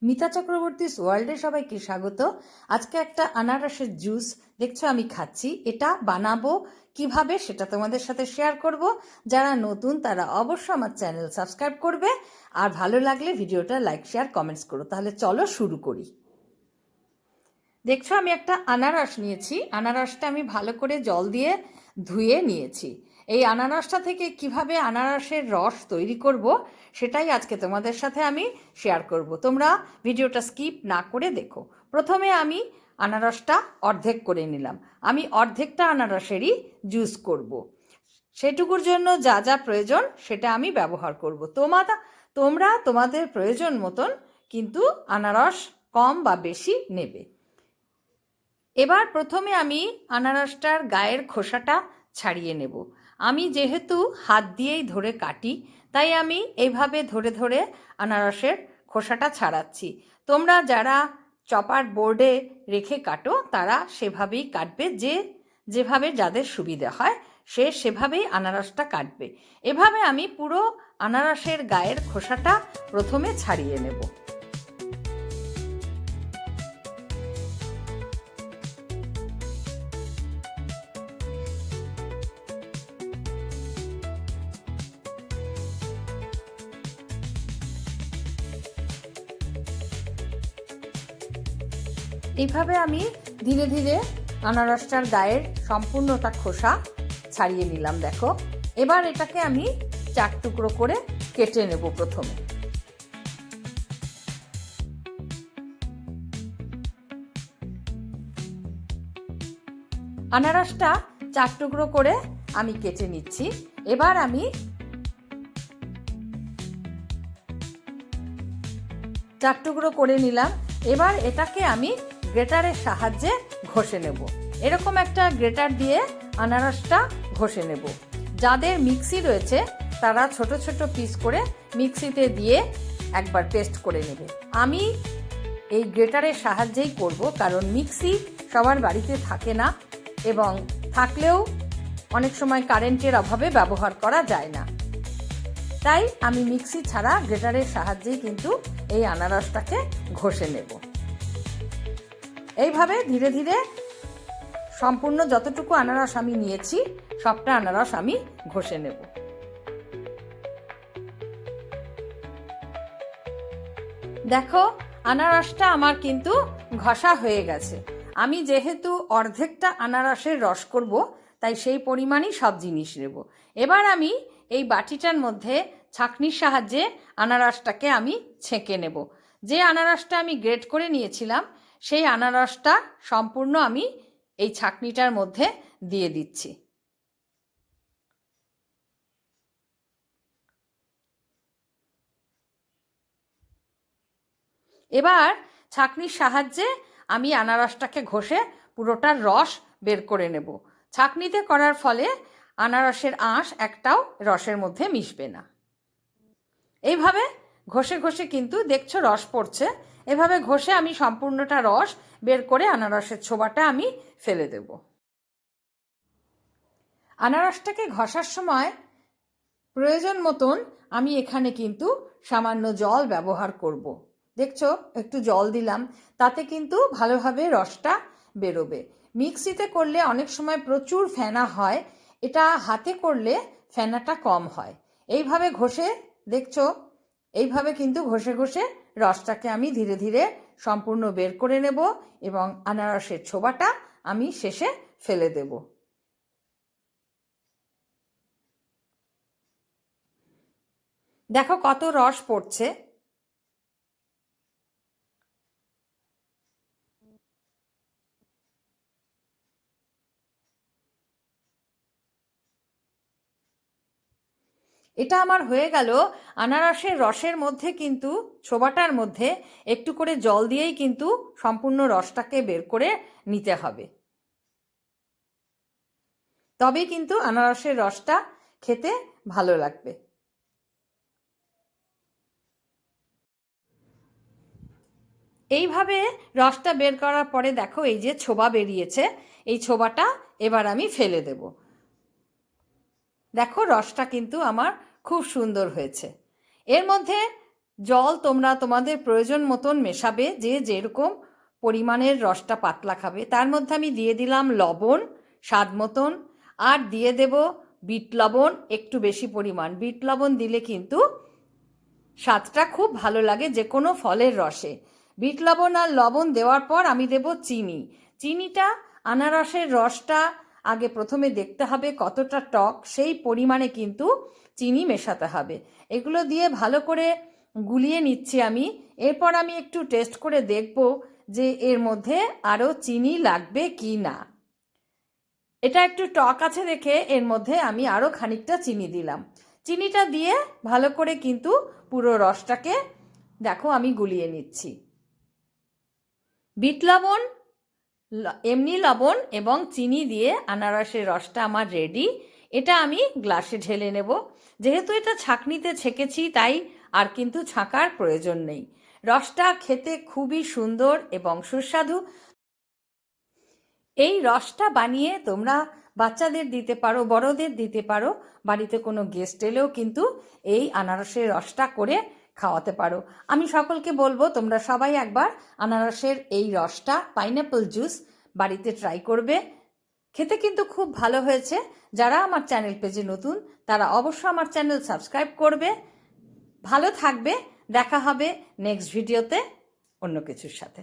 মিতা চক্রবর্তীস ওয়ার্ল্ডে সবাইকে স্বাগত। আজকে একটা আনারসের জুস দেখছো আমি খাচ্ছি। এটা বানাবো কিভাবে সেটা তোমাদের সাথে শেয়ার করব। যারা নতুন তারা অবশ্যই আমার চ্যানেল সাবস্ক্রাইব করবে, আর ভালো লাগলে ভিডিওটা লাইক শেয়ার কমেন্টস করো। তাহলে চলো শুরু করি। দেখছো আমি একটা আনারস নিয়েছি। আনারসটা আমি ভালো করে জল দিয়ে ধুয়ে নিয়েছি। এই আনারসটা থেকে কিভাবে আনারসের রস তৈরি করব সেটাই আজকে তোমাদের সাথে আমি শেয়ার করব। তোমরা ভিডিওটা স্কিপ না করে দেখো। প্রথমে আমি আনারসটা অর্ধেক করে নিলাম। আমি অর্ধেকটা আনারসেরই জুস করব। সেটুকুর জন্য যা যা প্রয়োজন সেটা আমি ব্যবহার করব। তোমরা তোমাদের প্রয়োজন মতন কিন্তু আনারস কম বা বেশি নেবে। এবার প্রথমে আমি আনারসটার গায়ের খোসাটা ছাড়িয়ে নেব। আমি যেহেতু হাত দিয়েই ধরে কাটি, তাই আমি এইভাবে ধরে ধরে আনারসের খোসাটা ছাড়াচ্ছি। তোমরা যারা চপার বোর্ডে রেখে কাটো তারা সেভাবেই কাটবে, যেভাবে যাদের সুবিধে হয় সেভাবেই আনারসটা কাটবে। এভাবে আমি পুরো আনারসের গায়ের খোসাটা প্রথমে ছাড়িয়ে নেব। এইভাবে আমি ধীরে ধীরে আনারসটার গায়ের সম্পূর্ণটা খোসা ছাড়িয়ে নিলাম। দেখো, এবার এটাকে আমি 4 টুকরো করে কেটে নেব। প্রথমে আনারসটা 4 টুকরো করে আমি কেটে নিচ্ছি। এবার আমি 4 টুকরো করে নিলাম। এবার এটাকে আমি গ্রেটারের সাহায্যে ঘষে নেব। এরকম একটা গ্রেটার দিয়ে আনারসটা ঘষে নেব। যাদের মিক্সি রয়েছে তারা ছোট ছোট পিস করে মিক্সিতে দিয়ে একবার পেস্ট করে নেবে। আমি এই গ্রেটারের সাহায্যেই করব, কারণ মিক্সি সবার বাড়িতে থাকে না, এবং থাকলেও অনেক সময় কারেন্টের অভাবে ব্যবহার করা যায় না। তাই আমি মিক্সি ছাড়া গ্রেটারের সাহায্যেই কিন্তু এই আনারসটাকে ঘষে নেব। এইভাবে ধীরে ধীরে সম্পূর্ণ যতটুকু আনারস আমি নিয়েছি সবটা আনারস আমি ঘষে নেব। দেখো, আনারসটা আমার কিন্তু ঘষা হয়ে গেছে। আমি যেহেতু অর্ধেকটা আনারসের রস করব, তাই সেই পরিমাণই সব জিনিস নেব। এবার আমি এই বাটিটার মধ্যে ছাঁকনির সাহায্যে আনারসটাকে আমি ছেঁকে নেব। যে আনারসটা আমি গ্রেট করে নিয়েছিলাম সেই আনারসটা সম্পূর্ণ আমি এই ছাঁকনিটার মধ্যে দিয়ে দিচ্ছি। এবার ছাঁকনির সাহায্যে আমি আনারসটাকে ঘষে পুরোটার রস বের করে নেব। ছাঁকনিতে করার ফলে আনারসের আঁশ একটাও রসের মধ্যে মিশবে না। এইভাবে ঘষে ঘষে কিন্তু দেখছো রস পড়ছে। এভাবে ঘষে আমি সম্পূর্ণটা রস বের করে আনারসের ছোবাটা আমি ফেলে দেব। আনারসটাকে ঘষার সময় প্রয়োজন মতন আমি এখানে কিন্তু সামান্য জল ব্যবহার করব। দেখছো, একটু জল দিলাম, তাতে কিন্তু ভালোভাবে রসটা বেরোবে। মিক্সিতে করলে অনেক সময় প্রচুর ফেনা হয়, এটা হাতে করলে ফেনাটা কম হয়। এইভাবে ঘষে দেখছো, এইভাবে কিন্তু ঘষে ঘষে রসটাকে আমি ধীরে ধীরে সম্পূর্ণ বের করে নেব, এবং আনারসের ছোবাটা আমি শেষে ফেলে দেব। দেখো কত রস পড়ছে। এটা আমার হয়ে গেল। আনারসের রসের মধ্যে কিন্তু ছোবাটার মধ্যে একটু করে জল দিয়েই কিন্তু সম্পূর্ণ রসটাকে বের করে নিতে হবে, তবেই কিন্তু আনারসের রসটা খেতে ভালো লাগবে। এইভাবে রসটা বের করার পরে দেখো এই যে ছোবা বেরিয়েছে, এই ছোবাটা এবার আমি ফেলে দেব। দেখো রসটা কিন্তু আমার খুব সুন্দর হয়েছে। এর মধ্যে জল তোমরা তোমাদের প্রয়োজন মতন মেশাবে, যে যেরকম পরিমাণের রসটা পাতলা খাবে। তার মধ্যে আমি দিয়ে দিলাম লবণ স্বাদ মতন, আর দিয়ে দেব বিট লবণ একটু বেশি পরিমাণ। বিট লবণ দিলে কিন্তু স্বাদটা খুব ভালো লাগে যে কোনো ফলের রসে। বিট লবণ আর লবণ দেওয়ার পর আমি দেব চিনি। চিনিটা, আনারসের রসটা আগে প্রথমে দেখতে হবে কতটা টক, সেই পরিমাণে কিন্তু চিনি মেশাতে হবে। এগুলো দিয়ে ভালো করে গুলিয়ে নিচ্ছি আমি। এরপর আমি একটু টেস্ট করে দেখব যে এর মধ্যে আরও চিনি লাগবে কি না। এটা একটু টক আছে দেখে এর মধ্যে আমি আরও খানিকটা চিনি দিলাম। চিনিটা দিয়ে ভালো করে কিন্তু পুরো রসটাকে দেখো আমি গুলিয়ে নিচ্ছি। বিট লবণ, এমনি লবণ এবং চিনি দিয়ে আনারসের রসটা আমার রেডি। এটা আমি গ্লাসে ঢেলে নেব। যেহেতু এটা ছাঁকনিতে ছেঁকেছি তাই আর কিন্তু ছাঁকার প্রয়োজন নেই। রসটা খেতে খুবই সুন্দর এবং সুস্বাদু। এই রসটা বানিয়ে তোমরা বাচ্চাদের দিতে পারো, বড়দের দিতে পারো। বাড়িতে কোনো গেস্ট এলেও কিন্তু এই আনারসের রসটা করে খাওয়াতে পারো। আমি সকলকে বলবো তোমরা সবাই একবার আনারসের এই রসটা, পাইনঅ্যাপল জুস বাড়িতে ট্রাই করবে। খেতে কিন্তু খুব ভালো হয়েছে। যারা আমার চ্যানেল পেজে নতুন তারা অবশ্যই আমার চ্যানেল সাবস্ক্রাইব করবে। ভালো থাকবে। দেখা হবে নেক্সট ভিডিওতে অন্য কিছুর সাথে।